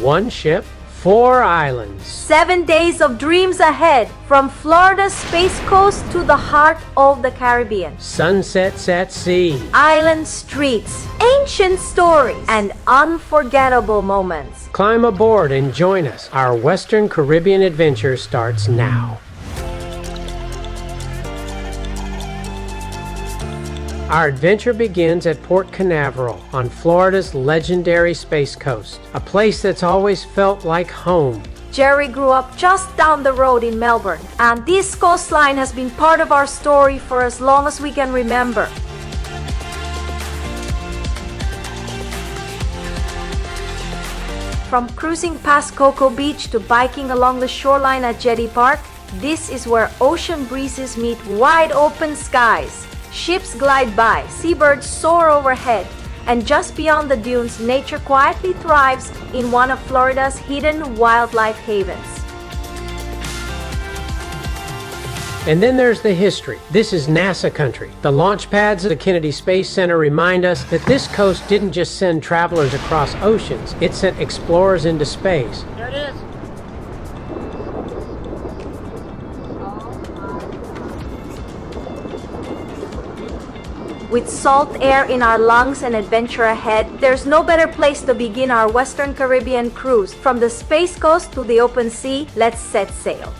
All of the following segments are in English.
One ship, 4 islands. 7 days of dreams ahead, from Florida's Space Coast to the heart of the Caribbean. Sunsets at sea. Island streets, ancient stories, and unforgettable moments. Climb aboard and join us. Our Western Caribbean adventure starts now. Our adventure begins at Port Canaveral on Florida's legendary Space Coast, a place that's always felt like home. Jerry grew up just down the road in Melbourne, and this coastline has been part of our story for as long as we can remember. From cruising past Cocoa Beach to biking along the shoreline at Jetty Park, this is where ocean breezes meet wide open skies. Ships glide by, seabirds soar overhead, and just beyond the dunes, nature quietly thrives in one of Florida's hidden wildlife havens. And then there's the history. This is NASA country. The launch pads at the Kennedy Space Center remind us that this coast didn't just send travelers across oceans, it sent explorers into space. There it is. With salt air in our lungs and adventure ahead, there's no better place to begin our Western Caribbean cruise. From the Space Coast to the open sea, let's set sail.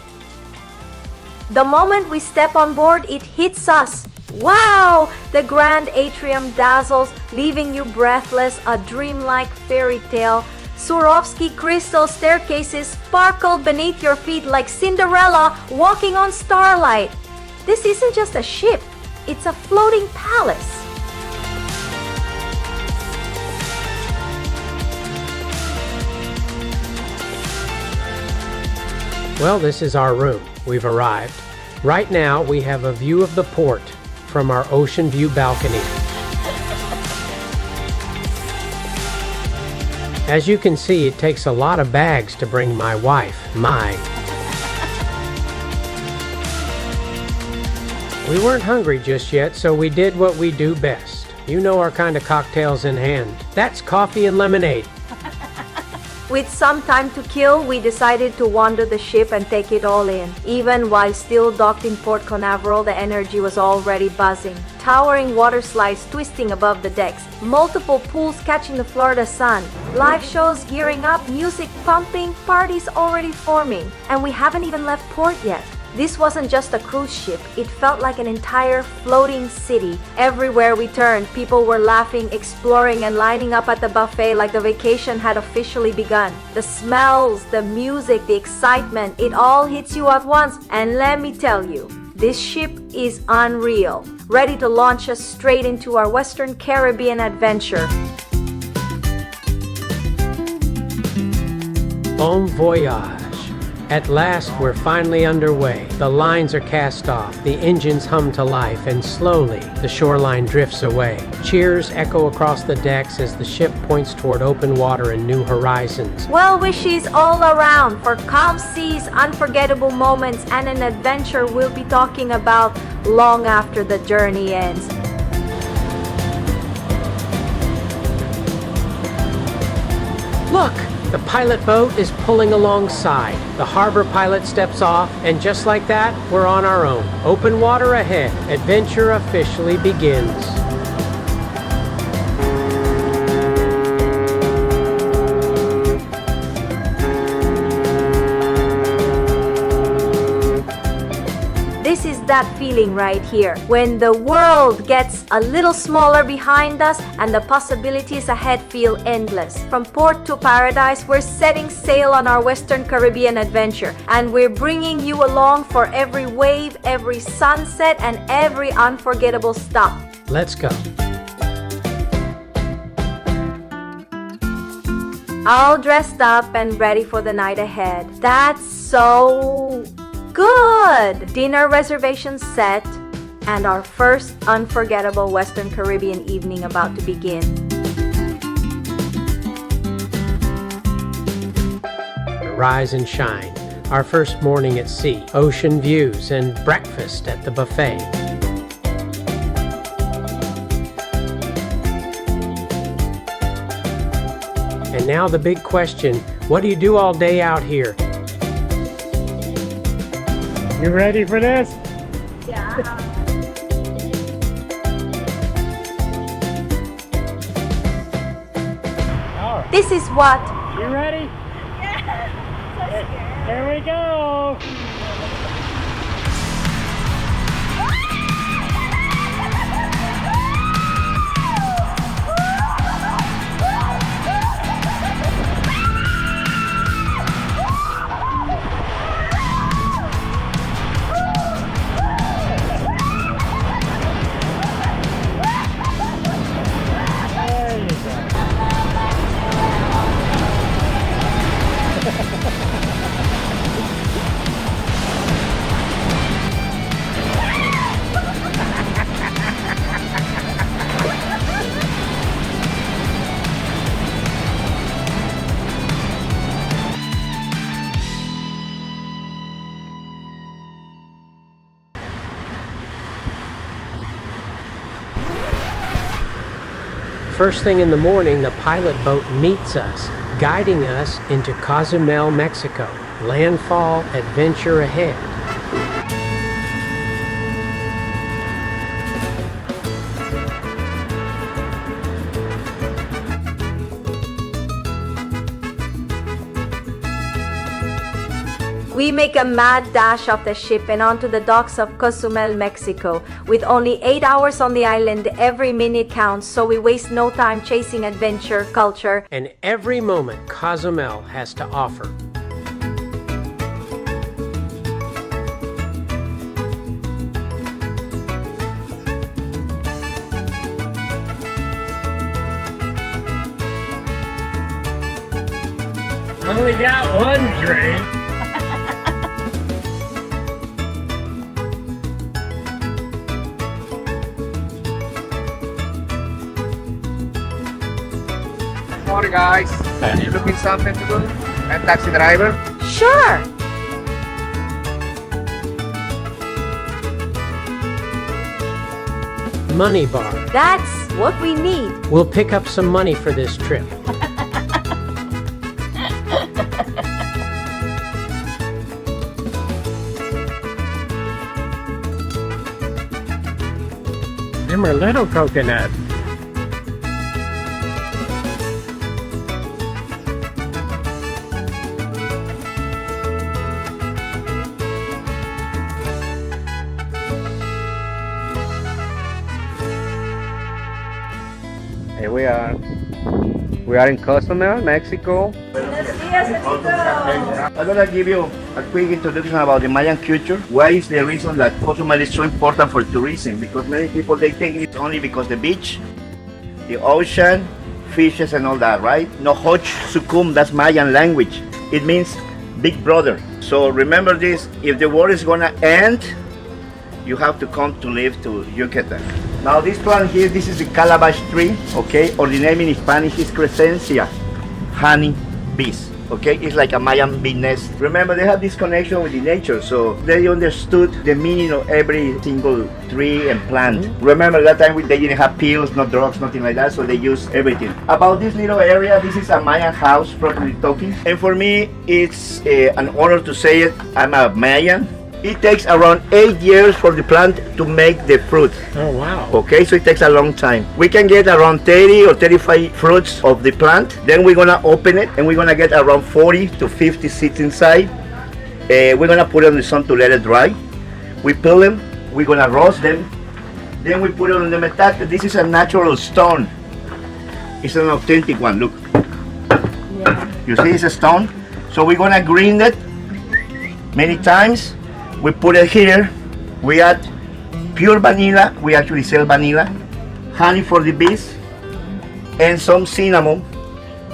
The moment we step on board, it hits us. Wow! The grand atrium dazzles, leaving you breathless, a dreamlike fairy tale. Swarovski crystal staircases sparkle beneath your feet like Cinderella walking on starlight. This isn't just a ship. It's a floating palace. Well, this is our room. We've arrived. Right now, we have a view of the port from our ocean view balcony. As you can see, it takes a lot of bags to bring my wife. We weren't hungry just yet, so we did what we do best. You know our kind of cocktails in hand. That's coffee and lemonade. With some time to kill, we decided to wander the ship and take it all in. Even while still docked in Port Canaveral, the energy was already buzzing. Towering water slides twisting above the decks, multiple pools catching the Florida sun, live shows gearing up, music pumping, parties already forming, and we haven't even left port yet. This wasn't just a cruise ship, it felt like an entire floating city. Everywhere we turned, people were laughing, exploring, and lining up at the buffet like the vacation had officially begun. The smells, the music, the excitement, it all hits you at once. And let me tell you, this ship is unreal, ready to launch us straight into our Western Caribbean adventure. Bon voyage. At last, we're finally underway. The lines are cast off, the engines hum to life, and slowly, the shoreline drifts away. Cheers echo across the decks as the ship points toward open water and new horizons. Well wishes all around for calm seas, unforgettable moments, and an adventure we'll be talking about long after the journey ends. Look! The pilot boat is pulling alongside. The harbor pilot steps off, and just like that, we're on our own. Open water ahead. Adventure officially begins. This is that feeling right here, when the world gets a little smaller behind us and the possibilities ahead feel endless. From port to paradise, we're setting sail on our Western Caribbean adventure, and we're bringing you along for every wave, every sunset, and every unforgettable stop. Let's go. All dressed up and ready for the night ahead. That's so good! Dinner reservations set, and our first unforgettable Western Caribbean evening about to begin. Rise and shine. Our first morning at sea, ocean views, and breakfast at the buffet. And now the big question, What do you do all day out here? You ready for this? This is what? You ready? Yeah. Here we go. First thing in the morning, the pilot boat meets us, guiding us into Cozumel, Mexico. Landfall, adventure ahead. We make a mad dash off the ship and onto the docks of Cozumel, Mexico. With only 8 hours on the island, every minute counts, so we waste no time chasing adventure, culture, And every moment Cozumel has to offer. Only got one drink. Morning, guys. You looking something to do? I'm taxi driver. sure! Money bar. That's what we need. We'll pick up some money for this trip. Them are little coconuts. Here we are. We are in Cozumel, Mexico. I'm gonna give you a quick introduction about the Mayan culture. Why is the reason that Cozumel is so important for tourism? Because many people they think it's only because the beach, the ocean, fishes and all that, right? No, Hoch Sukum, that's Mayan language. It means big brother. So remember this, if the war is gonna end, you have to come to live to Yucatan. Now this plant here, this is the calabash tree, okay? Or the name in Spanish is Crescencia, honey bees, okay? It's like a Mayan bee nest. Remember, they have this connection with the nature, so they understood the meaning of every single tree and plant. Remember, that time they didn't have pills, no drugs, nothing like that, so they used everything. About this little area, this is a Mayan house, properly talking. And for me, it's an honor to say it. I'm a Mayan. It takes around 8 years for the plant to make the fruit. Oh, wow. Okay, so it takes a long time. We can get around 30 or 35 fruits of the plant. Then we're gonna open it and we're gonna get around 40 to 50 seeds inside. We're gonna put it on the sun to let it dry. We peel them, we're gonna roast them. Then we put it on the metate. This is a natural stone. It's an authentic one, look. Yeah. You see, it's a stone. So we're gonna grind it many times. We put it here. We add pure vanilla. We actually sell vanilla, honey for the bees, and some cinnamon.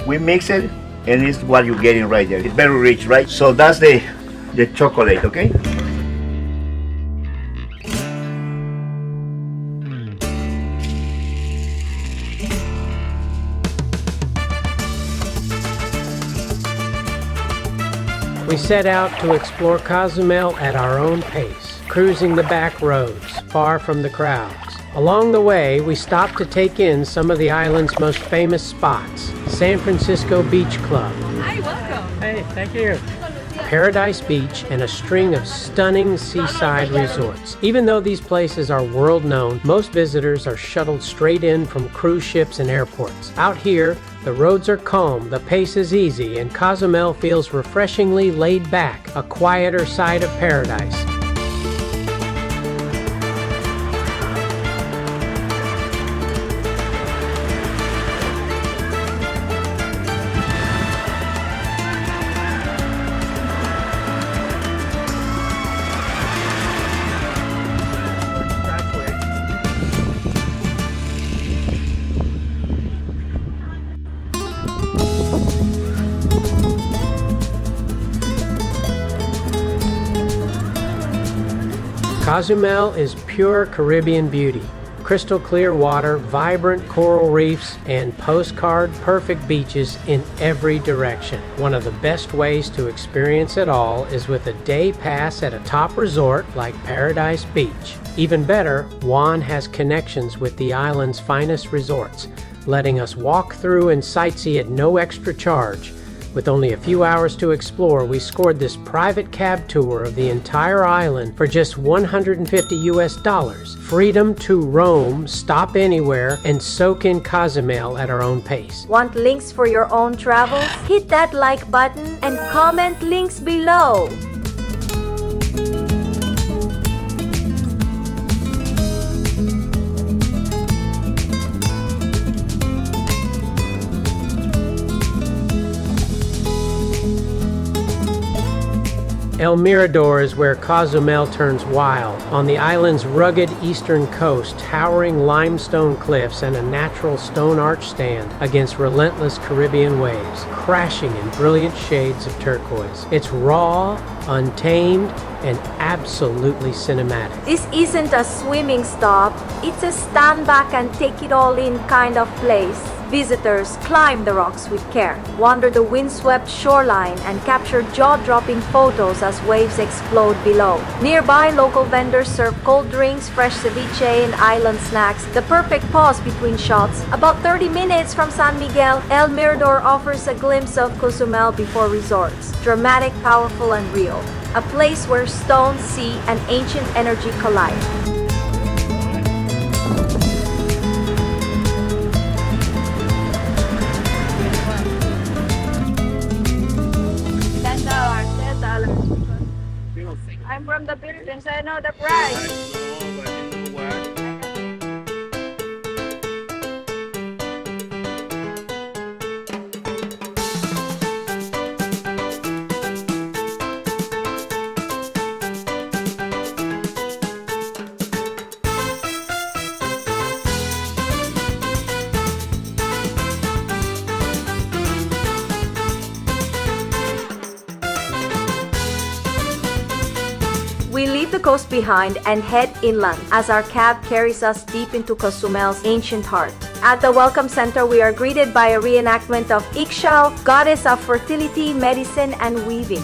We mix it, and it's what you're getting right there. It's very rich, right? So that's the chocolate, okay? We set out to explore Cozumel at our own pace, cruising the back roads, far from the crowds. Along the way, we stopped to take in some of the island's most famous spots. San Francisco Beach Club. Hi, welcome. Hey, thank you. Paradise Beach, and a string of stunning seaside resorts. Even though these places are world known, most visitors are shuttled straight in from cruise ships and airports. Out here, the roads are calm, the pace is easy, and Cozumel feels refreshingly laid back, a quieter side of paradise. Cozumel is pure Caribbean beauty. Crystal clear water, vibrant coral reefs, and postcard-perfect beaches in every direction. One of the best ways to experience it all is with a day pass at a top resort like Paradise Beach. Even better, Juan has connections with the island's finest resorts, letting us walk through and sightsee at no extra charge. With only a few hours to explore, we scored this private cab tour of the entire island for just $150. Freedom to roam, stop anywhere, and soak in Cozumel at our own pace. Want links for your own travels? Hit that like button and comment links below. El Mirador is where Cozumel turns wild. On the island's rugged eastern coast, towering limestone cliffs and a natural stone arch stand against relentless Caribbean waves, crashing in brilliant shades of turquoise. It's raw, untamed, and absolutely cinematic. This isn't a swimming stop, it's a stand back and take it all in kind of place. Visitors climb the rocks with care, wander the windswept shoreline, and capture jaw-dropping photos as waves explode below. Nearby, local vendors serve cold drinks, fresh ceviche, and island snacks, the perfect pause between shots. About 30 minutes from San Miguel, El Mirador offers a glimpse of Cozumel before resorts. Dramatic, powerful, and real. A place where stone, sea, and ancient energy collide. I'm from the Philippines, I know the price. We leave the coast behind and head inland as our cab carries us deep into Cozumel's ancient heart. At the Welcome Center, we are greeted by a reenactment of Ixchel, goddess of fertility, medicine, and weaving.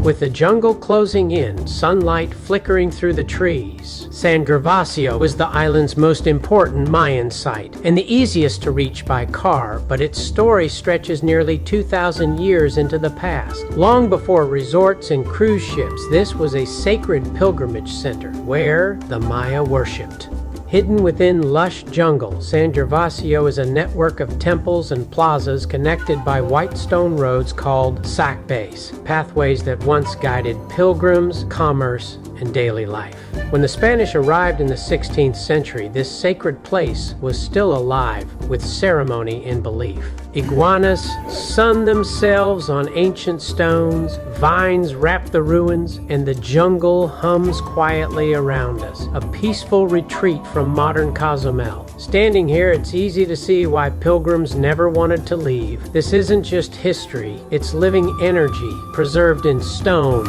With the jungle closing in, sunlight flickering through the trees, San Gervasio was the island's most important Mayan site, and the easiest to reach by car, but its story stretches nearly 2,000 years into the past. Long before resorts and cruise ships, this was a sacred pilgrimage center where the Maya worshipped. Hidden within lush jungle, San Gervasio is a network of temples and plazas connected by white stone roads called sacbes, pathways that once guided pilgrims, commerce, and daily life. When the Spanish arrived in the 16th century, this sacred place was still alive with ceremony and belief. Iguanas sun themselves on ancient stones, vines wrap the ruins, and the jungle hums quietly around us, a peaceful retreat from modern Cozumel. Standing here, it's easy to see why pilgrims never wanted to leave. This isn't just history, it's living energy, preserved in stone.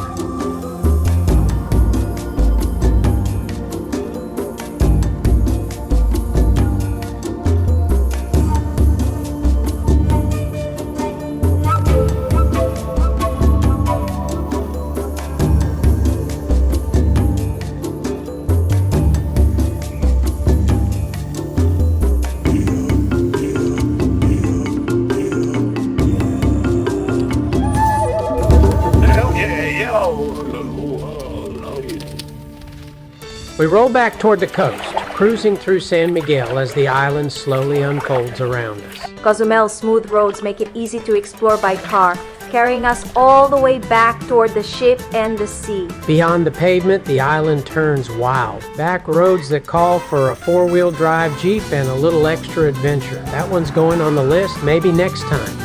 We roll back toward the coast, cruising through San Miguel as the island slowly unfolds around us. Cozumel's smooth roads make it easy to explore by car, carrying us all the way back toward the ship and the sea. Beyond the pavement, the island turns wild. Back roads that call for a four-wheel drive Jeep and a little extra adventure. That one's going on the list, maybe next time.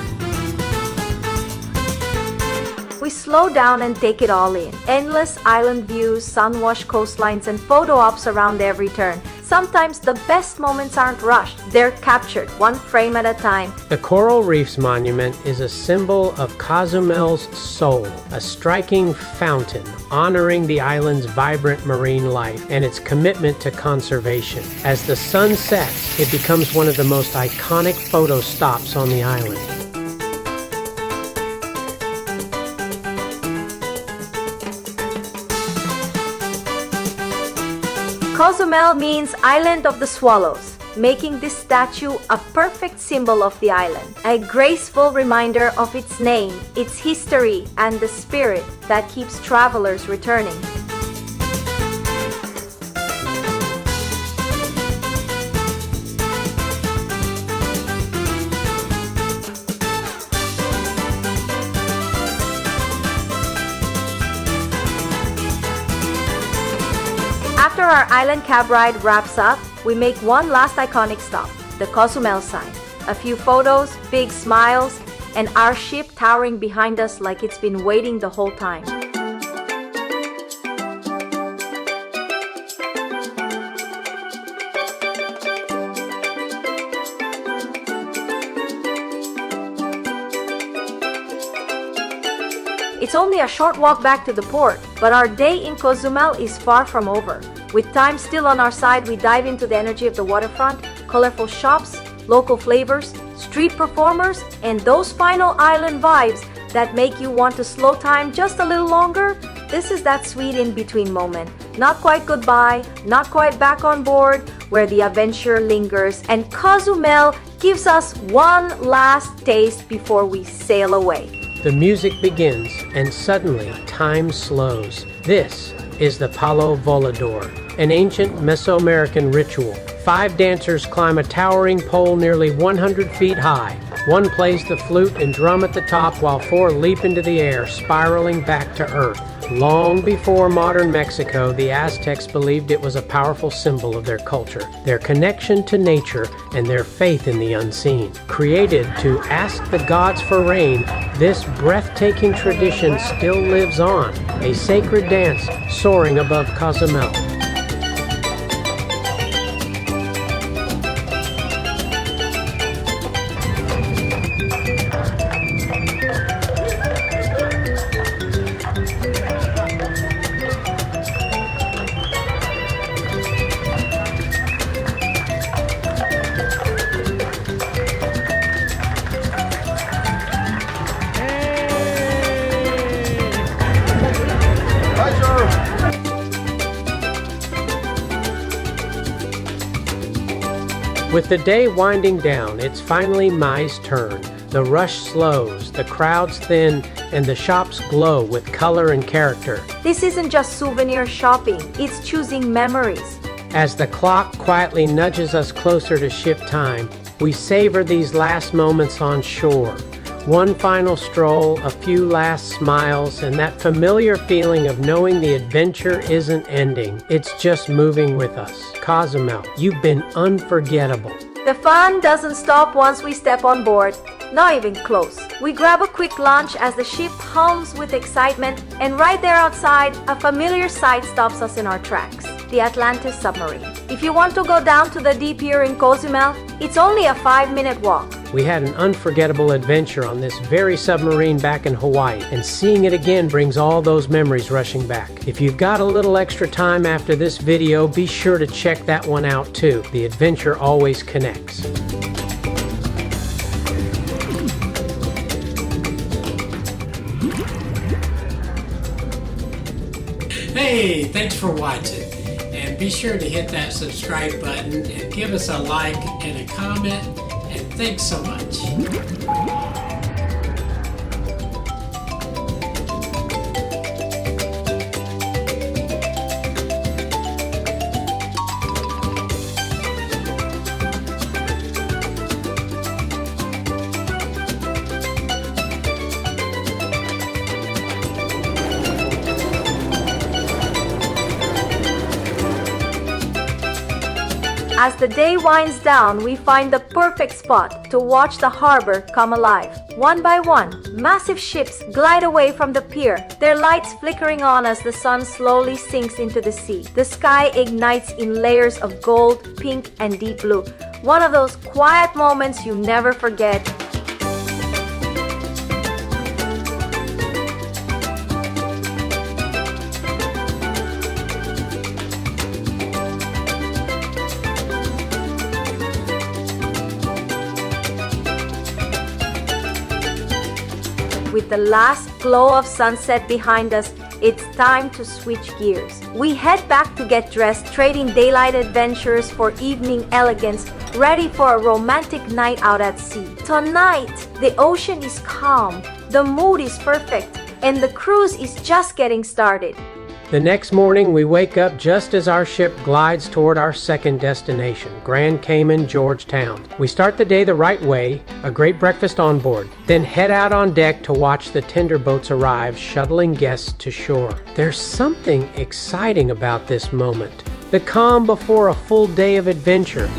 We slow down and take it all in. Endless island views, sun-washed coastlines, and photo ops around every turn. Sometimes the best moments aren't rushed. They're captured, one frame at a time. The Coral Reefs Monument is a symbol of Cozumel's soul, a striking fountain honoring the island's vibrant marine life and its commitment to conservation. As the sun sets, it becomes one of the most iconic photo stops on the island. Cozumel means Island of the Swallows, making this statue a perfect symbol of the island, a graceful reminder of its name, its history, and the spirit that keeps travelers returning. After our island cab ride wraps up, we make one last iconic stop, the Cozumel sign. A few photos, big smiles, and our ship towering behind us like it's been waiting the whole time. It's only a short walk back to the port, but our day in Cozumel is far from over. With time still on our side, we dive into the energy of the waterfront, colorful shops, local flavors, street performers, and those final island vibes that make you want to slow time just a little longer. This is that sweet in-between moment. Not quite goodbye, not quite back on board, where the adventure lingers, and Cozumel gives us one last taste before we sail away. The music begins, and suddenly time slows. This is the Palo Volador, an ancient Mesoamerican ritual. 5 dancers climb a towering pole nearly 100 feet high. One plays the flute and drum at the top while 4 leap into the air, spiraling back to earth. Long before modern Mexico, the Aztecs believed it was a powerful symbol of their culture, their connection to nature, and their faith in the unseen. Created to ask the gods for rain, this breathtaking tradition still lives on, a sacred dance soaring above Cozumel. With the day winding down, it's finally Mai's turn. The rush slows, the crowds thin, and the shops glow with color and character. This isn't just souvenir shopping, it's choosing memories. As the clock quietly nudges us closer to ship time, we savor these last moments on shore. One final stroll, a few last smiles, and that familiar feeling of knowing the adventure isn't ending. It's just moving with us. Cozumel, you've been unforgettable. The fun doesn't stop once we step on board. Not even close. We grab a quick lunch as the ship hums with excitement, and right there outside, a familiar sight stops us in our tracks. The Atlantis submarine. If you want to go down to the deep here in Cozumel, it's only a 5-minute walk. We had an unforgettable adventure on this very submarine back in Hawaii, and seeing it again brings all those memories rushing back. If you've got a little extra time after this video, be sure to check that one out too. The adventure always connects. Hey, thanks for watching. And be sure to hit that subscribe button and give us a like and a comment. And thanks so much. As the day winds down, we find the perfect spot to watch the harbor come alive. One by one, massive ships glide away from the pier, their lights flickering on as the sun slowly sinks into the sea. The sky ignites in layers of gold, pink, and deep blue. One of those quiet moments you never forget. With the last glow of sunset behind us, it's time to switch gears. We head back to get dressed, trading daylight adventures for evening elegance, ready for a romantic night out at sea. Tonight, the ocean is calm, the mood is perfect, and the cruise is just getting started. The next morning, we wake up just as our ship glides toward our second destination, Grand Cayman, Georgetown. We start the day the right way, a great breakfast on board, then head out on deck to watch the tender boats arrive, shuttling guests to shore. There's something exciting about this moment, the calm before a full day of adventure.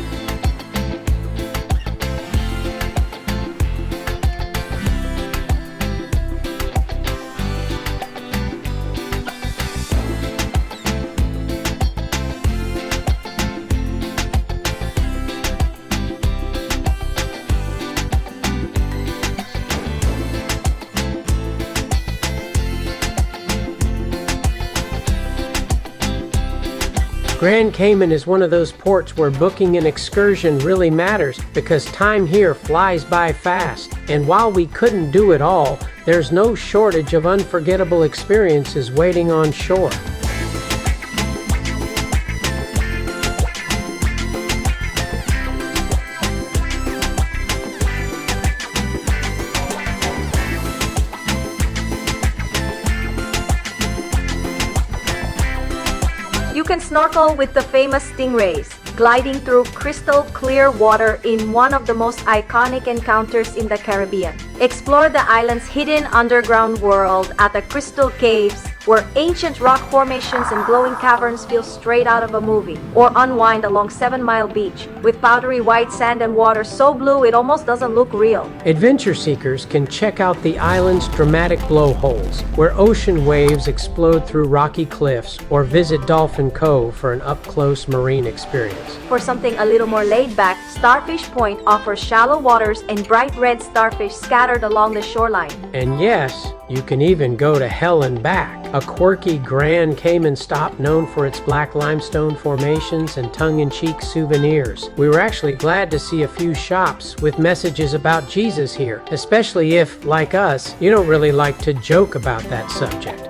Grand Cayman is one of those ports where booking an excursion really matters because time here flies by fast. And while we couldn't do it all, there's no shortage of unforgettable experiences waiting on shore. You can snorkel with the famous stingrays, gliding through crystal clear water in one of the most iconic encounters in the Caribbean. Explore the island's hidden underground world at the Crystal Caves, where ancient rock formations and glowing caverns feel straight out of a movie. Or unwind along 7 Mile Beach, with powdery white sand and water so blue it almost doesn't look real. Adventure seekers can check out the island's dramatic blowholes, where ocean waves explode through rocky cliffs, or visit Dolphin Cove for an up-close marine experience. For something a little more laid back, Starfish Point offers shallow waters and bright red starfish scattered along the shoreline. And yes, you can even go to hell and back, a quirky Grand Cayman stop known for its black limestone formations and tongue-in-cheek souvenirs. We were actually glad to see a few shops with messages about Jesus here, especially if, like us, you don't really like to joke about that subject.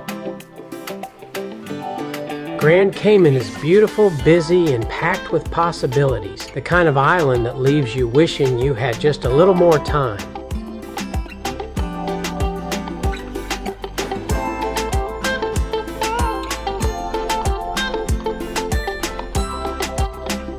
Grand Cayman is beautiful, busy, and packed with possibilities, the kind of island that leaves you wishing you had just a little more time.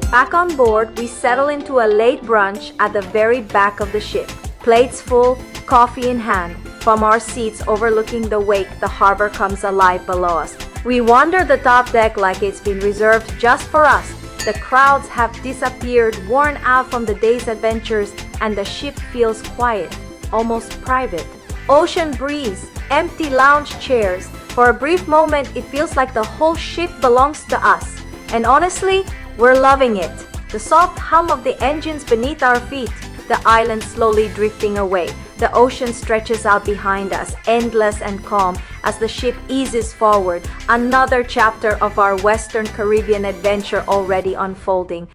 Back on board, we settle into a late brunch at the very back of the ship. Plates full, coffee in hand. From our seats overlooking the wake, the harbor comes alive below us. We wander the top deck like it's been reserved just for us. The crowds have disappeared, worn out from the day's adventures, and the ship feels quiet, almost private. Ocean breeze, empty lounge chairs. For a brief moment, it feels like the whole ship belongs to us. And honestly, we're loving it. The soft hum of the engines beneath our feet, the island slowly drifting away. The ocean stretches out behind us, endless and calm, as the ship eases forward. Another chapter of our Western Caribbean adventure already unfolding.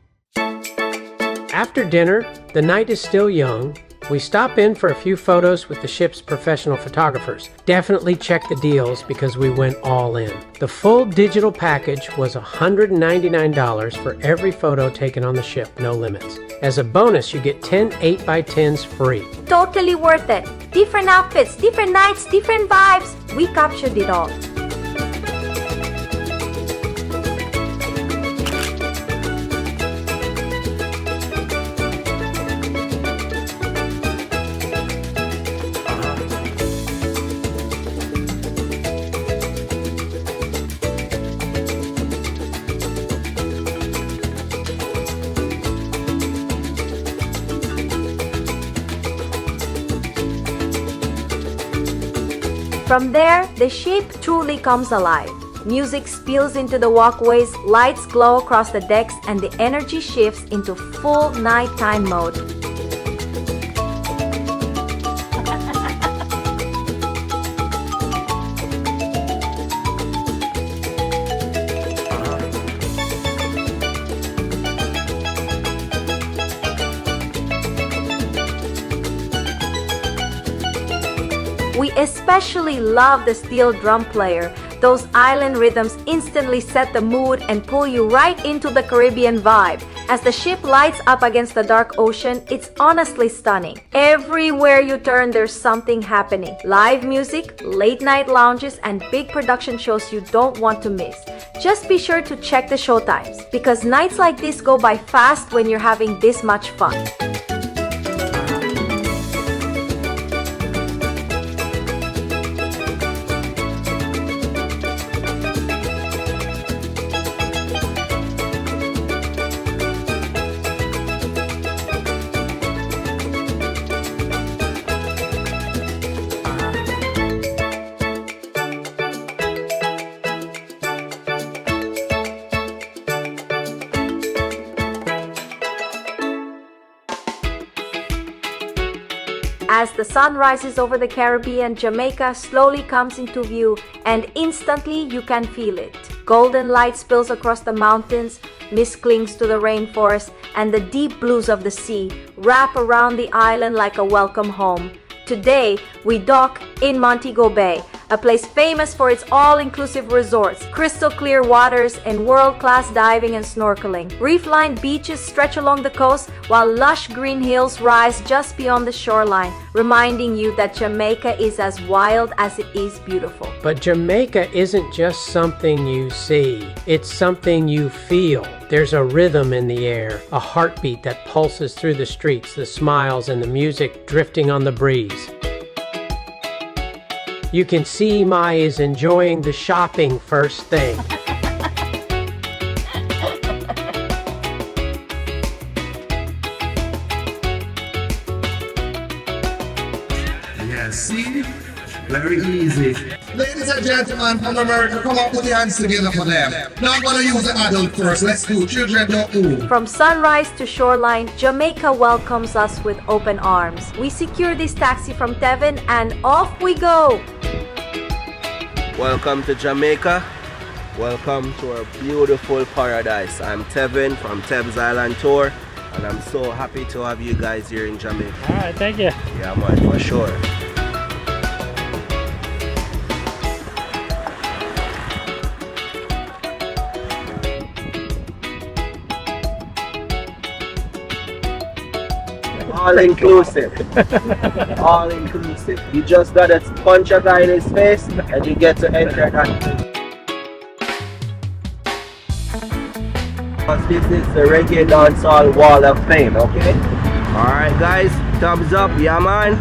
After dinner, the night is still young. We stop in for a few photos with the ship's professional photographers. Definitely check the deals because we went all in. The full digital package was $199 for every photo taken on the ship, no limits. As a bonus, you get 10 8x10s free. Totally worth it. Different outfits, different nights, different vibes. We captured it all. From there, the ship truly comes alive. Music spills into the walkways, lights glow across the decks, and the energy shifts into full nighttime mode. We especially love the steel drum player. Those island rhythms instantly set the mood and pull you right into the Caribbean vibe. As the ship lights up against the dark ocean, it's honestly stunning. Everywhere you turn, there's something happening. Live music, late night lounges, and big production shows you don't want to miss. Just be sure to check the show times, because nights like this go by fast when you're having this much fun. As the sun rises over the Caribbean, Jamaica slowly comes into view, and instantly you can feel it. Golden light spills across the mountains, mist clings to the rainforest, and the deep blues of the sea wrap around the island like a welcome home. Today, we dock in Montego Bay, a place famous for its all-inclusive resorts, crystal clear waters, and world-class diving and snorkeling. Reef-lined beaches stretch along the coast, while lush green hills rise just beyond the shoreline, reminding you that Jamaica is as wild as it is beautiful. But Jamaica isn't just something you see, it's something you feel. There's a rhythm in the air, a heartbeat that pulses through the streets, the smiles and the music drifting on the breeze. You can see Mai is enjoying the shopping first thing. Yeah, see? Very easy. Ladies and gentlemen from America, come up, put your hands together for them. Now I'm going to use the adult first. Let's do children, don't move. From sunrise to shoreline, Jamaica welcomes us with open arms. We secure this taxi from Tevin and off we go. Welcome to Jamaica. Welcome to our beautiful paradise. I'm Tevin from Tev's Island Tour, and I'm so happy to have you guys here in Jamaica. All right, thank you. Yeah, man, for sure. All inclusive. All inclusive. You just gotta punch a guy in his face and you get to enter that. This is the Reggae Dancehall Wall of Fame, okay? Alright guys, thumbs up, yeah man?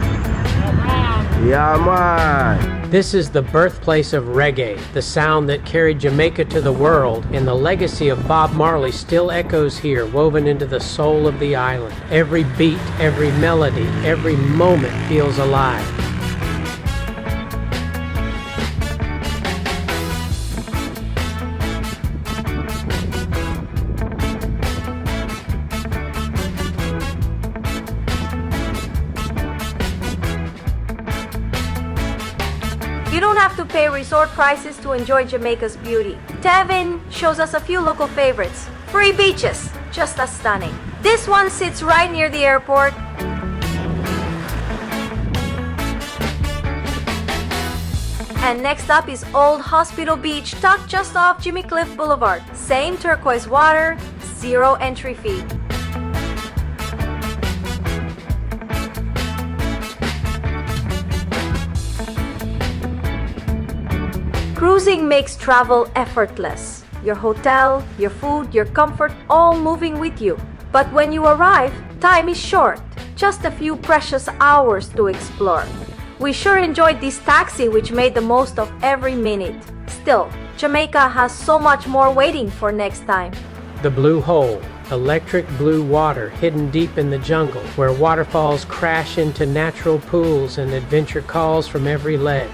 Yeah man! This is the birthplace of reggae, the sound that carried Jamaica to the world, and the legacy of Bob Marley still echoes here, woven into the soul of the island. Every beat, every melody, every moment feels alive. You don't have to pay resort prices to enjoy Jamaica's beauty. Tevin shows us a few local favorites. Free beaches, just as stunning. This one sits right near the airport. And next up is Old Hospital Beach, tucked just off Jimmy Cliff Boulevard. Same turquoise water, zero entry fee. Cruising makes travel effortless. Your hotel, your food, your comfort, all moving with you. But when you arrive, time is short. Just a few precious hours to explore. We sure enjoyed this taxi, which made the most of every minute. Still, Jamaica has so much more waiting for next time. The Blue Hole, electric blue water hidden deep in the jungle, where waterfalls crash into natural pools and adventure calls from every ledge.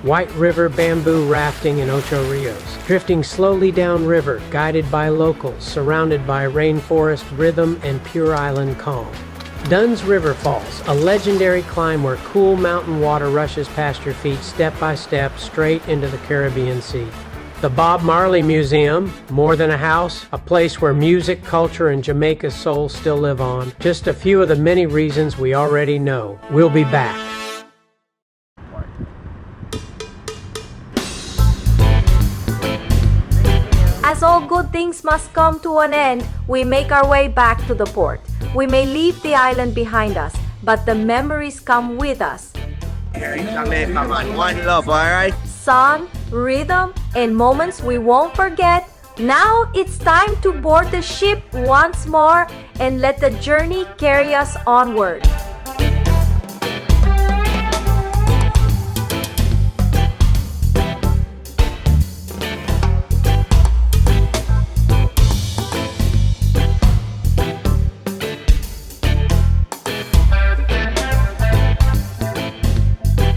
White River bamboo rafting in Ocho Rios, drifting slowly downriver, guided by locals, surrounded by rainforest rhythm and pure island calm. Dunn's River Falls, a legendary climb where cool mountain water rushes past your feet step by step straight into the Caribbean Sea. The Bob Marley Museum, more than a house, a place where music, culture, and Jamaica's soul still live on. Just a few of the many reasons we already know. We'll be back. As all good things must come to an end, we make our way back to the port. We may leave the island behind us, but the memories come with us. Jamaica, man. One love, alright? Sun, rhythm, and moments we won't forget. Now it's time to board the ship once more and let the journey carry us onward.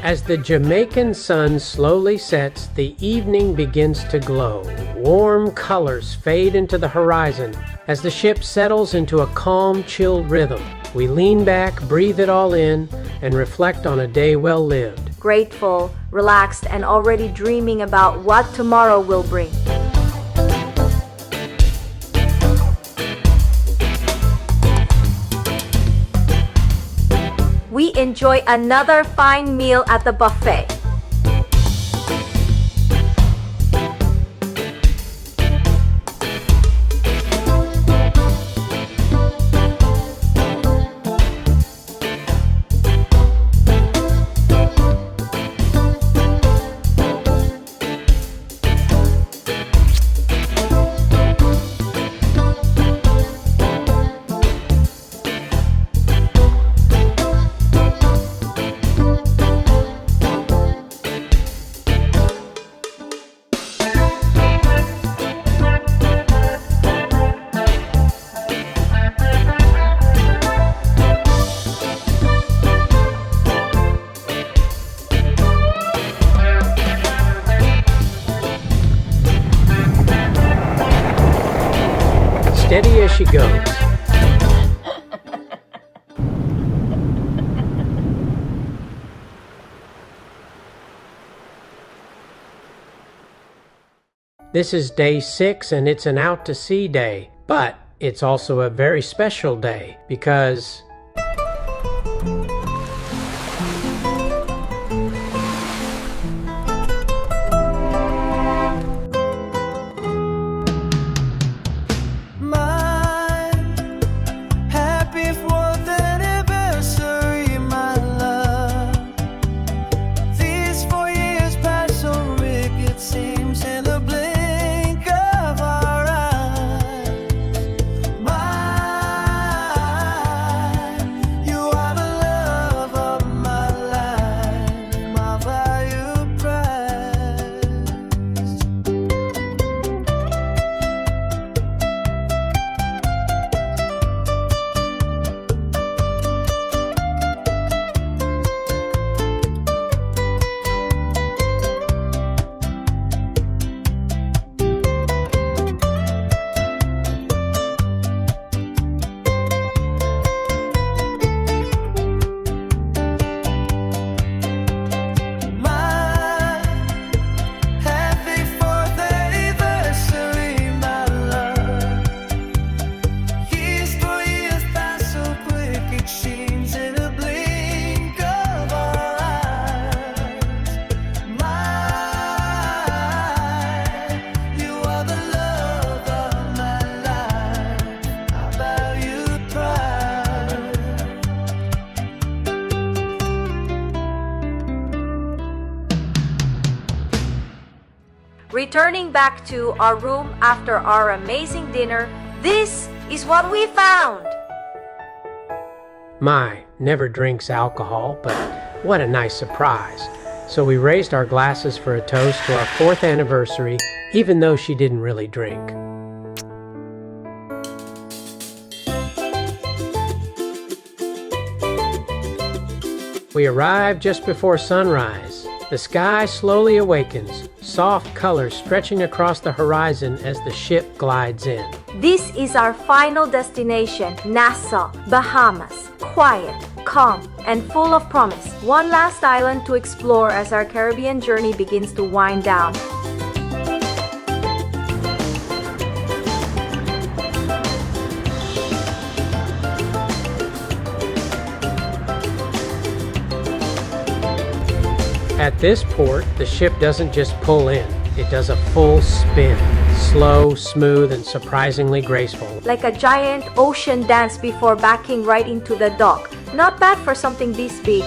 As the Jamaican sun slowly sets, the evening begins to glow. Warm colors fade into the horizon. As the ship settles into a calm, chilled rhythm, we lean back, breathe it all in, and reflect on a day well lived. Grateful, relaxed, and already dreaming about what tomorrow will bring. We enjoy another fine meal at the buffet. Steady as she goes. This is day 6 and it's an out to sea day, but it's also a very special day because Returning back to our room after our amazing dinner, this is what we found. Mai never drinks alcohol, but what a nice surprise. So we raised our glasses for a toast to our 4th anniversary, even though she didn't really drink. We arrived just before sunrise. The sky slowly awakens, soft colors stretching across the horizon as the ship glides in. This is our final destination, Nassau, Bahamas. Quiet, calm, and full of promise. One last island to explore as our Caribbean journey begins to wind down. At this port, the ship doesn't just pull in, it does a full spin. Slow, smooth, and surprisingly graceful. Like a giant ocean dance before backing right into the dock. Not bad for something this big.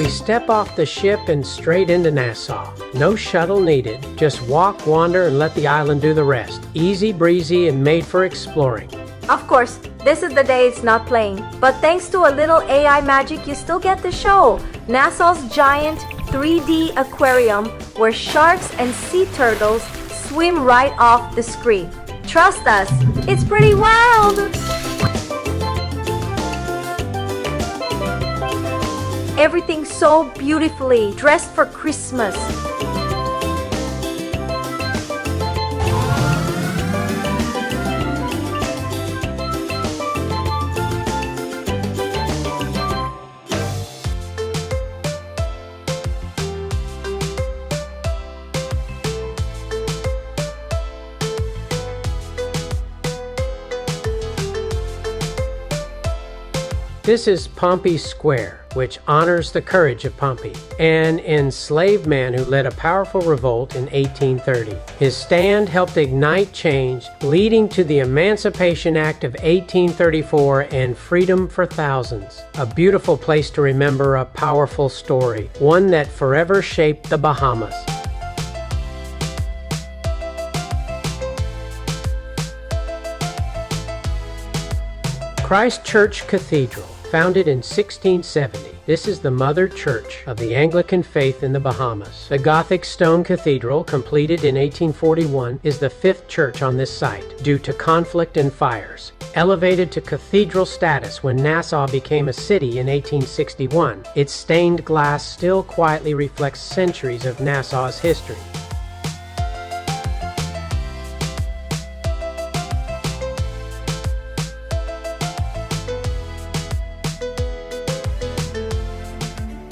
We step off the ship and straight into Nassau. No shuttle needed. Just walk, wander, and let the island do the rest. Easy breezy and made for exploring. Of course, this is the day it's not playing. But thanks to a little AI magic, you still get the show. Nassau's giant 3D aquarium where sharks and sea turtles swim right off the screen. Trust us, it's pretty wild! Everything so beautifully dressed for Christmas. This is Pompey Square, which honors the courage of Pompey, an enslaved man who led a powerful revolt in 1830. His stand helped ignite change, leading to the Emancipation Act of 1834 and freedom for thousands. A beautiful place to remember a powerful story, one that forever shaped the Bahamas. Christ Church Cathedral, founded in 1670. This is the mother church of the Anglican faith in the Bahamas. The Gothic stone cathedral, completed in 1841, is the fifth church on this site due to conflict and fires. Elevated to cathedral status when Nassau became a city in 1861, its stained glass still quietly reflects centuries of Nassau's history.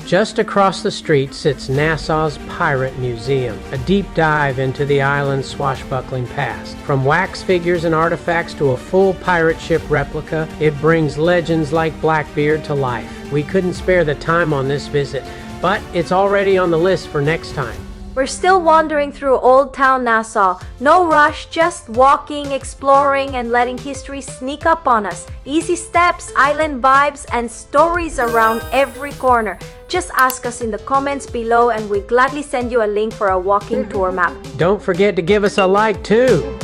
Just across the street sits Nassau's Pirate Museum, a deep dive into the island's swashbuckling past. From wax figures and artifacts to a full pirate ship replica, it brings legends like Blackbeard to life. We couldn't spare the time on this visit, but it's already on the list for next time. We're still wandering through Old Town Nassau. No rush, just walking, exploring, and letting history sneak up on us. Easy steps, island vibes, and stories around every corner. Just ask us in the comments below and we'll gladly send you a link for a walking tour map. Don't forget to give us a like too.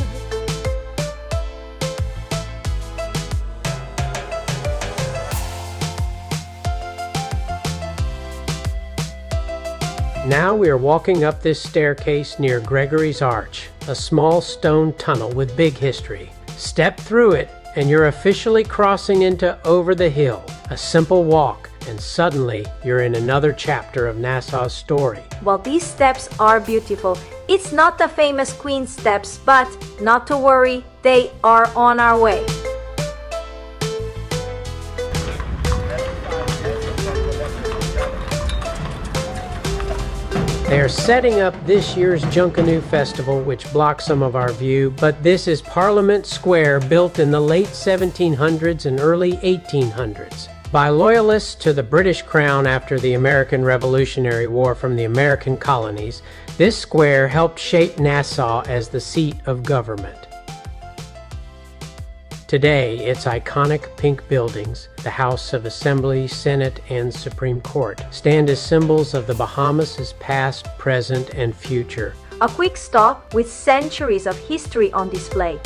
Now we are walking up this staircase near Gregory's Arch, a small stone tunnel with big history. Step through it and you're officially crossing into Over the Hill, a simple walk, and suddenly you're in another chapter of Nassau's story. While these steps are beautiful, it's not the famous Queen steps, but not to worry, they are on our way. They are setting up this year's Junkanoo Festival, which blocks some of our view, but this is Parliament Square, built in the late 1700s and early 1800s. By loyalists to the British Crown after the American Revolutionary War from the American colonies, this square helped shape Nassau as the seat of government. Today, its iconic pink buildings, the House of Assembly, Senate, and Supreme Court, stand as symbols of the Bahamas' past, present, and future. A quick stop with centuries of history on display.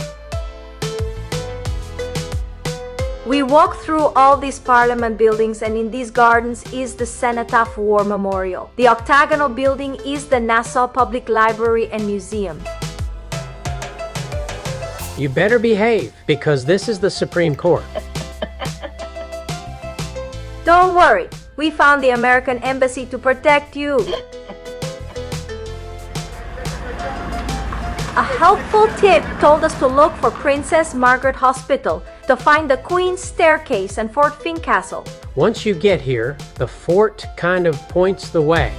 We walked through all these parliament buildings, and in these gardens is the Cenotaph War Memorial. The octagonal building is the Nassau Public Library and Museum. You better behave, because this is the Supreme Court. Don't worry, we found the American Embassy to protect you. A helpful tip told us to look for Princess Margaret Hospital to find the Queen's Staircase and Fort Fincastle. Once you get here, the fort kind of points the way.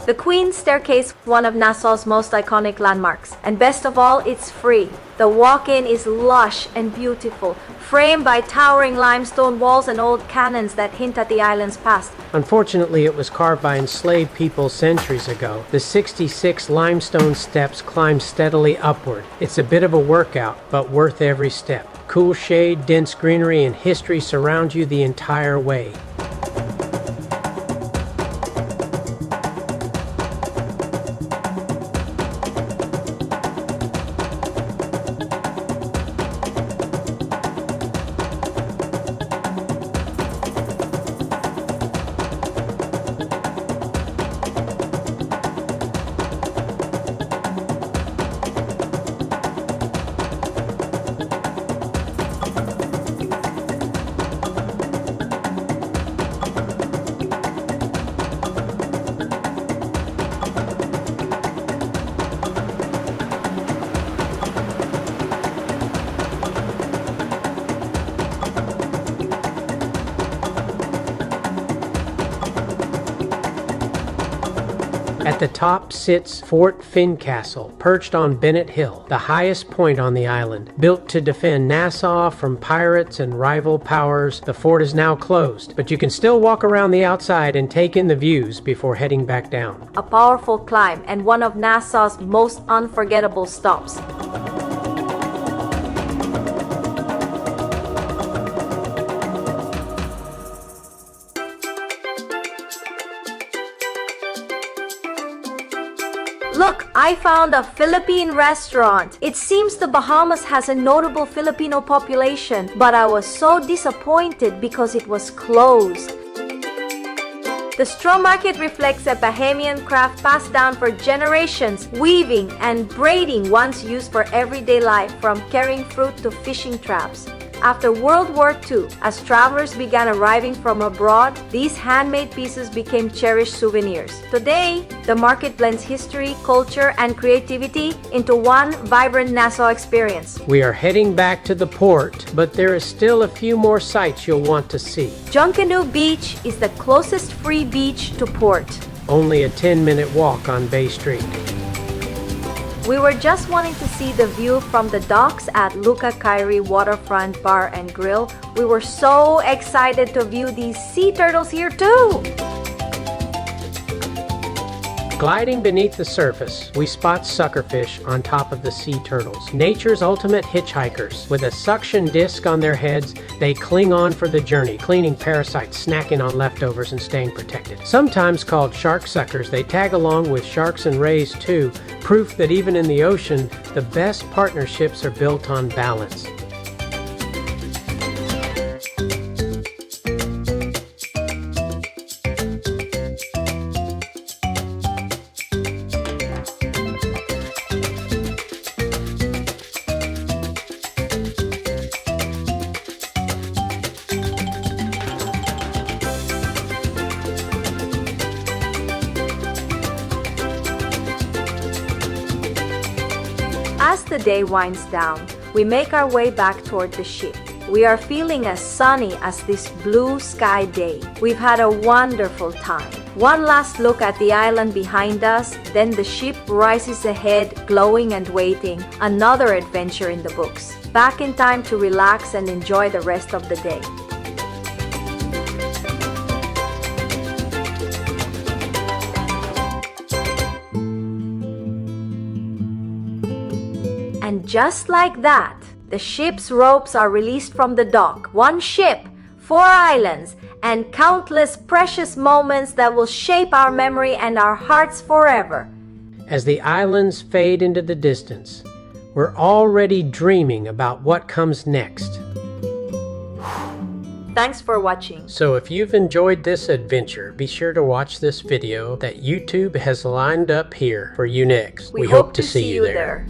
The Queen's Staircase, one of Nassau's most iconic landmarks. And best of all, it's free. The walk-in is lush and beautiful, framed by towering limestone walls and old cannons that hint at the island's past. Unfortunately, it was carved by enslaved people centuries ago. The 66 limestone steps climb steadily upward. It's a bit of a workout, but worth every step. Cool shade, dense greenery, and history surround you the entire way. At the top sits Fort Fincastle, perched on Bennett Hill, the highest point on the island. Built to defend Nassau from pirates and rival powers, the fort is now closed, but you can still walk around the outside and take in the views before heading back down. A powerful climb and one of Nassau's most unforgettable stops. Look, I found a Philippine restaurant. It seems the Bahamas has a notable Filipino population, but I was so disappointed because it was closed. The straw market reflects a Bahamian craft passed down for generations, weaving and braiding once used for everyday life, from carrying fruit to fishing traps. After World War II, as travelers began arriving from abroad, these handmade pieces became cherished souvenirs. Today, the market blends history, culture, and creativity into one vibrant Nassau experience. We are heading back to the port, but there is still a few more sights you'll want to see. Junkanoo Beach is the closest free beach to port. Only a 10-minute walk on Bay Street. We were just wanting to see the view from the docks at Lukka Kairi Waterfront Bar and Grill. We were so excited to view these sea turtles here too! Gliding beneath the surface, we spot suckerfish on top of the sea turtles. Nature's ultimate hitchhikers. With a suction disc on their heads, they cling on for the journey, cleaning parasites, snacking on leftovers, and staying protected. Sometimes called shark suckers, they tag along with sharks and rays too, proof that even in the ocean, the best partnerships are built on balance. As the day winds down, we make our way back toward the ship. We are feeling as sunny as this blue sky day. We've had a wonderful time. One last look at the island behind us, then the ship rises ahead, glowing and waiting. Another adventure in the books. Back in time to relax and enjoy the rest of the day. just like that, the ship's ropes are released from the dock. One ship, 4 islands, and countless precious moments that will shape our memory and our hearts forever. As the islands fade into the distance, we're already dreaming about what comes next. Thanks for watching. So if you've enjoyed this adventure, be sure to watch this video that YouTube has lined up here for you next. We hope to see you there.